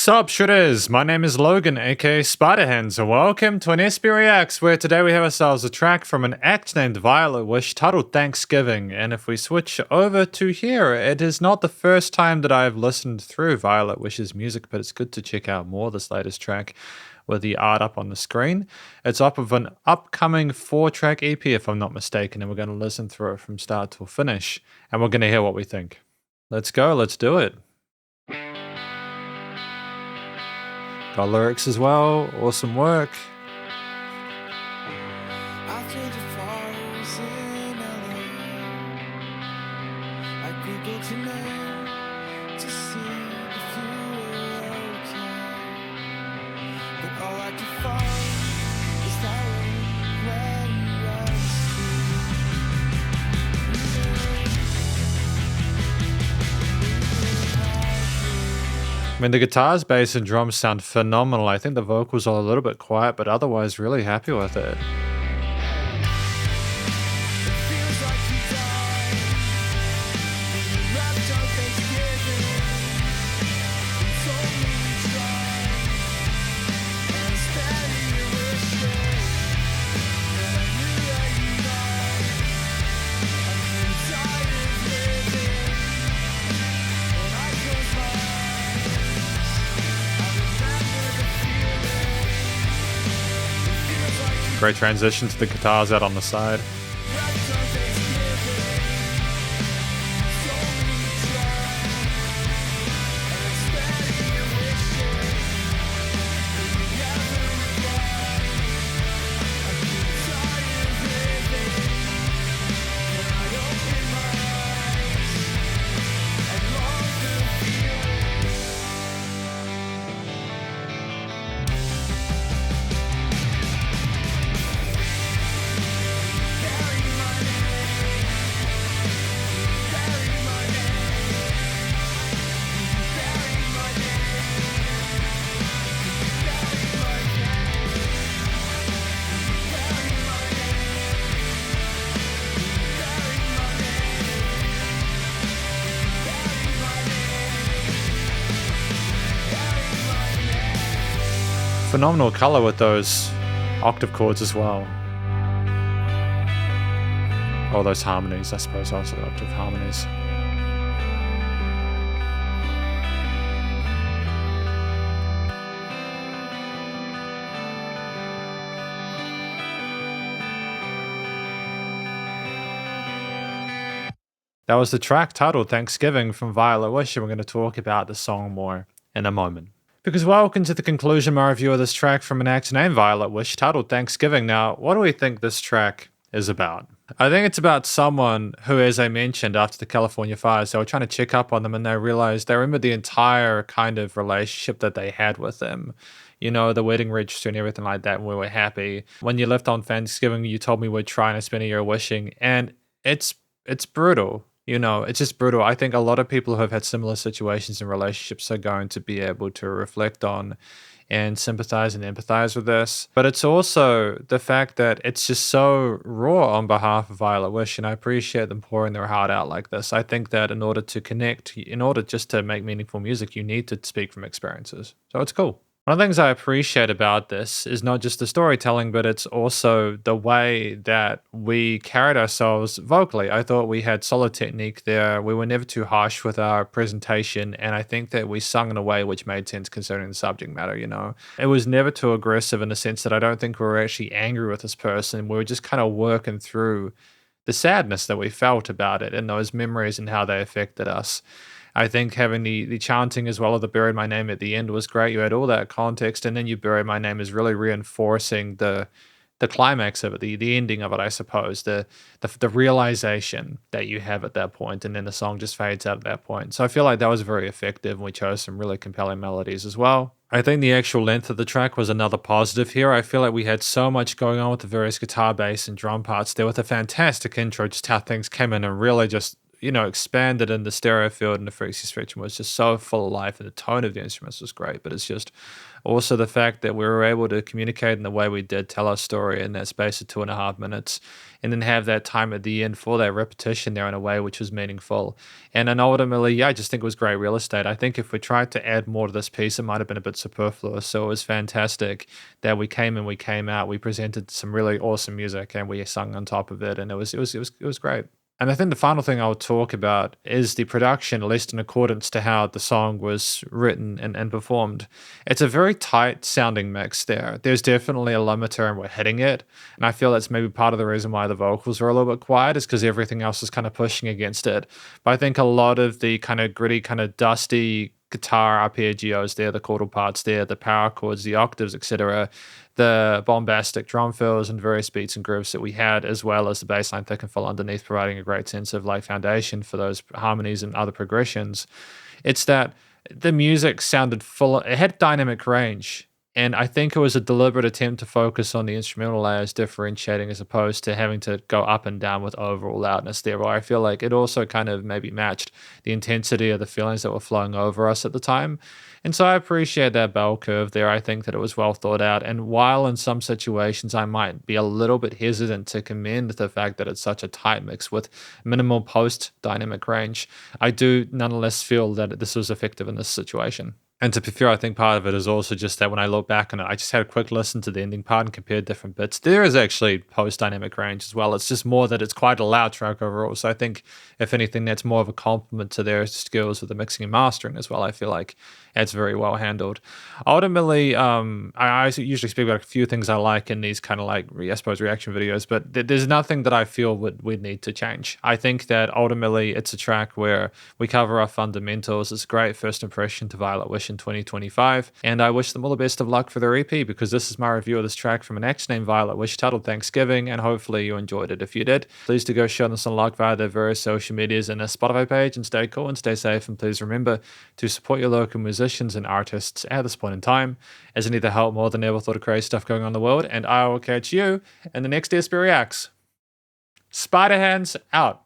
Sup Shredders, my name is Logan aka Spiderhands and welcome to an SB Reacts where today we have ourselves a track from an act named Violet Wish titled Thanksgiving, and if we switch over to here, it is not the first time that I have listened through Violet Wish's music, but it's good to check out more this latest track with the art up on the screen. It's up of an upcoming 4-track EP if I'm not mistaken, and we're going to listen through it from start to finish and we're going to hear what we think. Let's go, let's do it. Got lyrics as well, awesome work. After the fires in LA, I googled your name to see if you were okay, but all I could find is that when I mean, the guitars, bass, and drums sound phenomenal. I think the vocals are a little bit quiet, but otherwise really happy with it. Great transition to the guitars out on the side. Phenomenal color with those octave chords as well. Oh, those harmonies, I suppose also octave harmonies. That was the track titled Thanksgiving from Violet Wish, and we're going to talk about the song more in a moment. Because welcome to the conclusion of my review of this track from an act named Violet Wish titled Thanksgiving. Now, what do we think this track is about? I think it's about someone who, as I mentioned, after the California fires, they were trying to check up on them and they realized they remembered the entire kind of relationship that they had with them. You know, the wedding register and everything like that, and we were happy. When you left on Thanksgiving, you told me we're trying to spend a year wishing, and it's brutal. You know, it's just brutal. I think a lot of people who have had similar situations in relationships are going to be able to reflect on and sympathize and empathize with this. But it's also the fact that it's just so raw on behalf of Violet Wish, and I appreciate them pouring their heart out like this. I think that in order to connect, in order just to make meaningful music, you need to speak from experiences. So it's cool. One of the things I appreciate about this is not just the storytelling, but it's also the way that we carried ourselves vocally. I thought we had solid technique there. We were never too harsh with our presentation, and I think that we sung in a way which made sense considering the subject matter, you know. It was never too aggressive in the sense that I don't think we were actually angry with this person. We were just kind of working through the sadness that we felt about it and those memories and how they affected us. I think having the chanting as well of the Buried My Name at the end was great. You had all that context, and then you Buried My Name is really reinforcing the climax of it, the ending of it, I suppose, the realization that you have at that point, and then the song just fades out at that point. So I feel like that was very effective, and we chose some really compelling melodies as well. I think the actual length of the track was another positive here. I feel like we had so much going on with the various guitar, bass, and drum parts there with a fantastic intro, just how things came in and really just expanded in the stereo field and the frequency spectrum was just so full of life, and the tone of the instruments was great. But it's just also the fact that we were able to communicate in the way we did, tell our story in that space of 2.5 minutes, and then have that time at the end for that repetition there in a way which was meaningful. And then ultimately, yeah, I just think it was great real estate. I think if we tried to add more to this piece, it might have been a bit superfluous. So it was fantastic that we came in, we came out, we presented some really awesome music, and we sung on top of it, and it was great. And I think the final thing I'll talk about is the production, at least in accordance to how the song was written and performed. It's a very tight sounding mix there. There's definitely a limiter and we're hitting it. And I feel that's maybe part of the reason why the vocals are a little bit quiet is because everything else is kind of pushing against it. But I think a lot of the kind of gritty, kind of dusty guitar arpeggios there, the chordal parts there, the power chords, the octaves, etc., the bombastic drum fills and various beats and grooves that we had, as well as the bass line thick and full underneath, providing a great sense of like foundation for those harmonies and other progressions. It's that the music sounded full, it had dynamic range. And I think it was a deliberate attempt to focus on the instrumental layers differentiating as opposed to having to go up and down with overall loudness there. Where I feel like it also kind of maybe matched the intensity of the feelings that were flowing over us at the time. And so I appreciate that bell curve there. I think that it was well thought out. And while in some situations I might be a little bit hesitant to commend the fact that it's such a tight mix with minimal post dynamic range, I do nonetheless feel that this was effective in this situation. And to be fair, I think part of it is also just that when I look back on it, I just had a quick listen to the ending part and compared different bits. There is actually post dynamic range as well. It's just more that it's quite a loud track overall. So I think, if anything, that's more of a compliment to their skills with the mixing and mastering as well. I feel like it's very well handled. Ultimately, I usually speak about a few things I like in these kind of like, I suppose, reaction videos, but there's nothing that I feel we'd need to change. I think that ultimately it's a track where we cover our fundamentals. It's a great first impression to Violet Wish in 2025, and I wish them all the best of luck for their EP, because this is my review of this track from an act named Violet Wish titled Thanksgiving, and hopefully you enjoyed it. If you did, please do go show them some luck via their various social medias and a Spotify page, and stay cool and stay safe, and please remember to support your local musicians and artists at this point in time, as they need the help more than ever thought of crazy stuff going on in the world, and I will catch you in the next DSP Reacts. Spiderhands out.